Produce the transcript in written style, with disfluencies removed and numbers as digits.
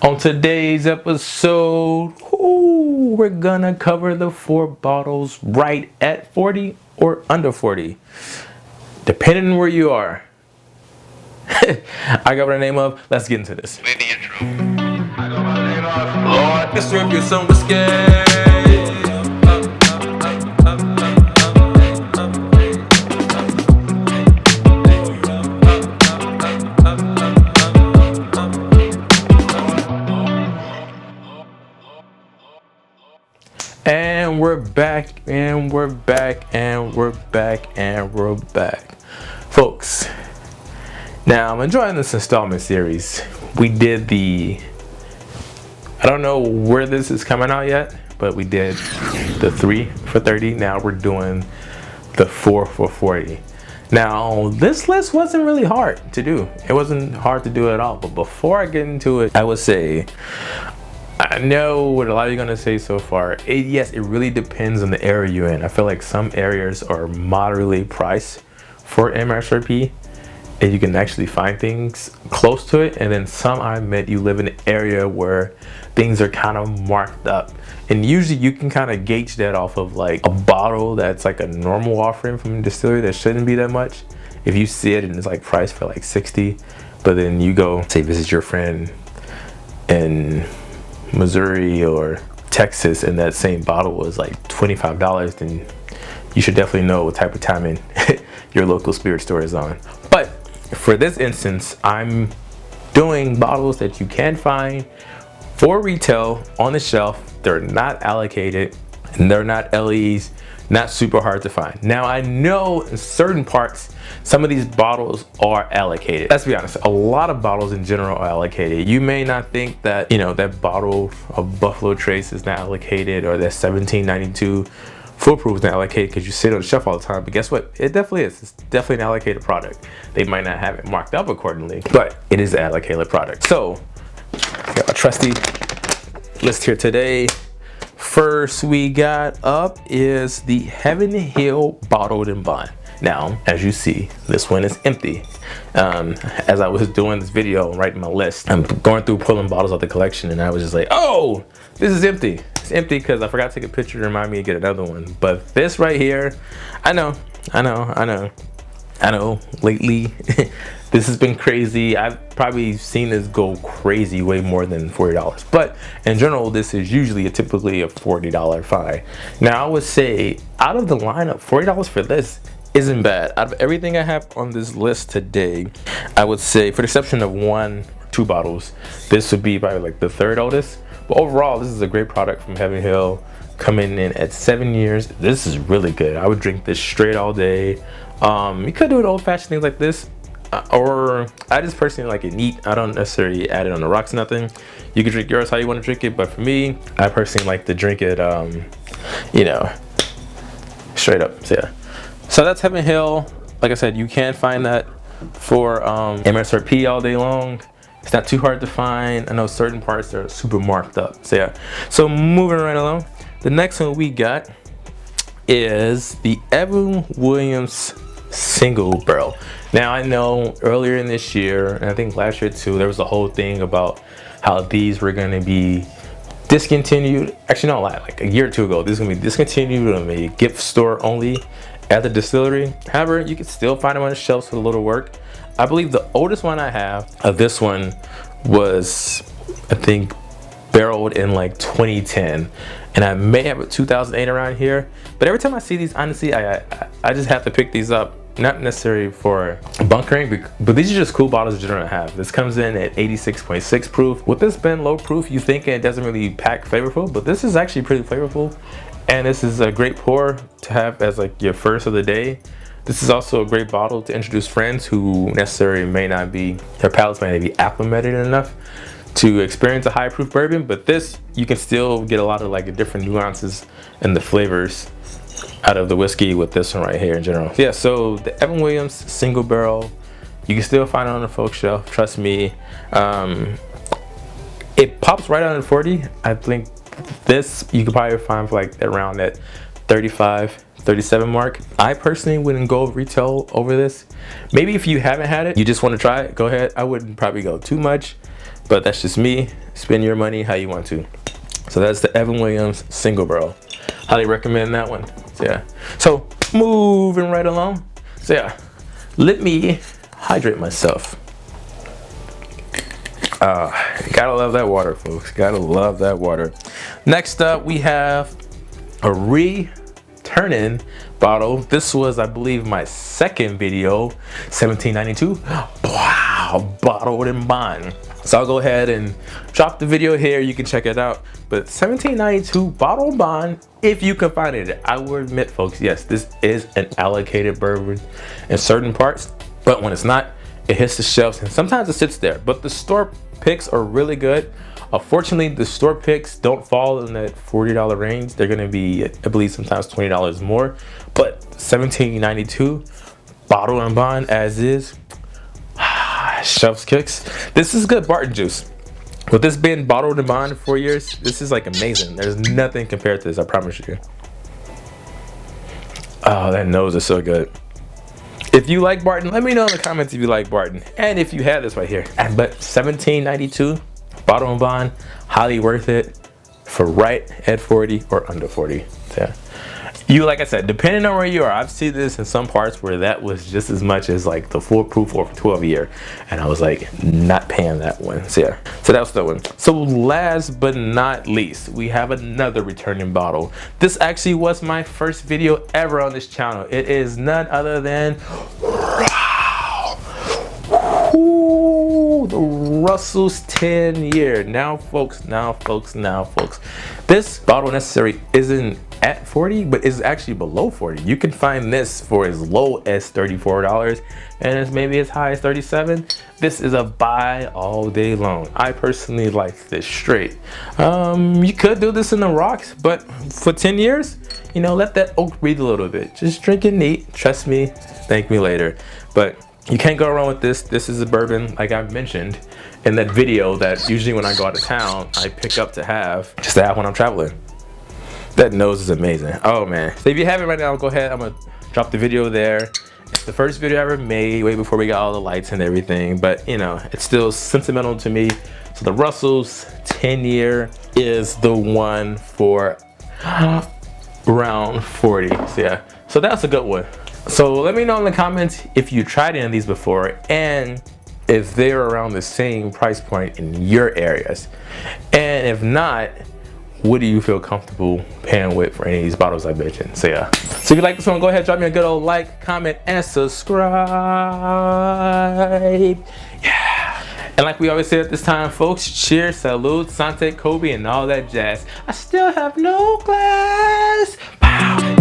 On today's episode, we're gonna cover the 4 bottles right at 40 or under 40, depending on where you are. I got what the name of. Let's get into this. Play the intro. I go by the name of Lord. Let's serve you some whiskey. And we're back, and we're back, and we're back, and we're back. Folks, now I'm enjoying this installment series. We did I don't know where this is coming out yet, but we did the 3 for 30. Now we're doing the 4 for 40. Now, this list wasn't really hard to do. It wasn't hard to do at all. But before I get into it, I would say, I know what a lot of you are going to say so far. Yes, it really depends on the area you're in. I feel like some areas are moderately priced for MSRP, and you can actually find things close to it. And then some, I admit, you live in an area where things are kind of marked up. And usually you can kind of gauge that off of like a bottle that's like a normal offering from a distillery that shouldn't be that much. If you see it and it's like priced for like 60, but then you go say visit your friend in Missouri or Texas and that same bottle was like $25, then you should definitely know what type of timing your local spirit store is on. But for this instance, I'm doing bottles that you can find for retail on the shelf. They're not allocated and they're not LEs, not super hard to find. Now, I know in certain parts some of these bottles are allocated. Let's be honest, a lot of bottles in general are allocated. You may not think that, that bottle of Buffalo Trace is not allocated, or that 1792 foolproof is not allocated because you sit on the shelf all the time. But guess what? It definitely is. It's definitely an allocated product. They might not have it marked up accordingly, but it is an allocated product. So, got my trusty list here today. First we got up is the Heaven Hill Bottled in Bond. Now, as you see, this one is empty. As I was doing this video and writing my list, I'm going through pulling bottles out the collection, and I was just like, oh, this is empty. It's empty because I forgot to take a picture to remind me to get another one. But this right here, I know, lately, this has been crazy. I've probably seen this go crazy way more than $40. But in general, this is usually typically a $40 find. Now, I would say out of the lineup, $40 for this isn't bad. Out of everything I have on this list today, I would say, for the exception of 1 or 2 bottles, this would be probably like the third oldest. But overall, this is a great product from Heaven Hill, coming in at 7 years. This is really good. I would drink this straight all day. You could do it old-fashioned things like this, or I just personally like it neat. I don't necessarily add it on the rocks, nothing. You can drink yours how you want to drink it, but for me, I personally like to drink it, straight up. So yeah. So that's Heaven Hill. Like I said, you can find that for MSRP all day long. It's not too hard to find. I know certain parts are super marked up. So yeah. So moving right along, the next one we got is the Evan Williams Single Barrel. Now, I know earlier in this year, and I think last year too, there was a whole thing about how these were going to be discontinued. Actually, no, like a year or two ago, this is going to be discontinued on a gift store only at the distillery. However, you can still find them on the shelves with a little work. I believe the oldest one I have of this one was, I think, barreled in like 2010, and I may have a 2008 around here. But every time I see these, honestly, I just have to pick these up. Not necessarily for bunkering, but these are just cool bottles in general to have. This comes in at 86.6 proof. With this being low proof, you think it doesn't really pack flavorful, but this is actually pretty flavorful. And this is a great pour to have as like your first of the day. This is also a great bottle to introduce friends who necessarily may not be, their palates may not be acclimated enough to experience a high proof bourbon, but this, you can still get a lot of like different nuances and the flavors out of the whiskey with this one right here in general. Yeah, so the Evan Williams Single Barrel, you can still find it on the folk shelf, trust me. It pops right out at 40. I think this you could probably find for like around that 35, 37 mark. I personally wouldn't go retail over this. Maybe if you haven't had it, you just want to try it, go ahead. I wouldn't probably go too much, but that's just me. Spend your money how you want to. So that's the Evan Williams single barrel. Highly recommend that one. So yeah. So moving right along. So yeah, let me hydrate myself. Gotta love that water, folks. Gotta love that water. Next up, we have a returning bottle. This was, I believe, my second video, 1792. Wow, Bottled and Bond. So I'll go ahead and drop the video here. You can check it out. But 1792 Bottled and Bond, if you can find it. I will admit, folks, yes, this is an allocated bourbon in certain parts, but when it's not, it hits the shelves and sometimes it sits there. But the store picks are really good. Unfortunately, the store picks don't fall in that $40 range. They're gonna be, I believe, sometimes $20 more. But 1792 Bottled and Bond as is, shelves kicks. This is good Barton juice. With this being Bottled and Bond 4 years, this is like amazing. There's nothing compared to this, I promise you. Oh, that nose is so good. If you like Barton, let me know in the comments if you like Barton. And if you have this right here. But 1792 Bottled and Bond, highly worth it for right at 40 or under 40. So, you, like I said, depending on where you are, I've seen this in some parts where that was just as much as like the foolproof or 12 year. And I was like, not paying that one. So yeah, so that was the one. So last but not least, we have another returning bottle. This actually was my first video ever on this channel. It is none other than, ooh, the Russell's 10 year. Now folks, this bottle necessarily isn't at 40, but is actually below 40. You can find this for as low as $34 and as maybe as high as $37. This is a buy all day long. I personally like this straight. You could do this in the rocks, but for 10 years, you know, let that oak breathe a little bit. Just drink it neat. Trust me, thank me later. But you can't go wrong with this. This is a bourbon, like I mentioned in that video, that usually when I go out of town, I pick up to have, just to have when I'm traveling. That nose is amazing. Oh man. So if you have it right now, go ahead. I'm gonna drop the video there. It's the first video I ever made, way before we got all the lights and everything, but you know, it's still sentimental to me. So the Russell's 10 year is the one for around 40. So yeah, so that's a good one. So let me know in the comments if you tried any of these before and if they're around the same price point in your areas. And if not, what do you feel comfortable paying with for any of these bottles I mentioned? So yeah. So if you like this one, go ahead, drop me a good old like, comment, and subscribe. Yeah. And like we always say at this time, folks, cheers, salute, Sante, Kobe, and all that jazz. I still have no glass. Pow.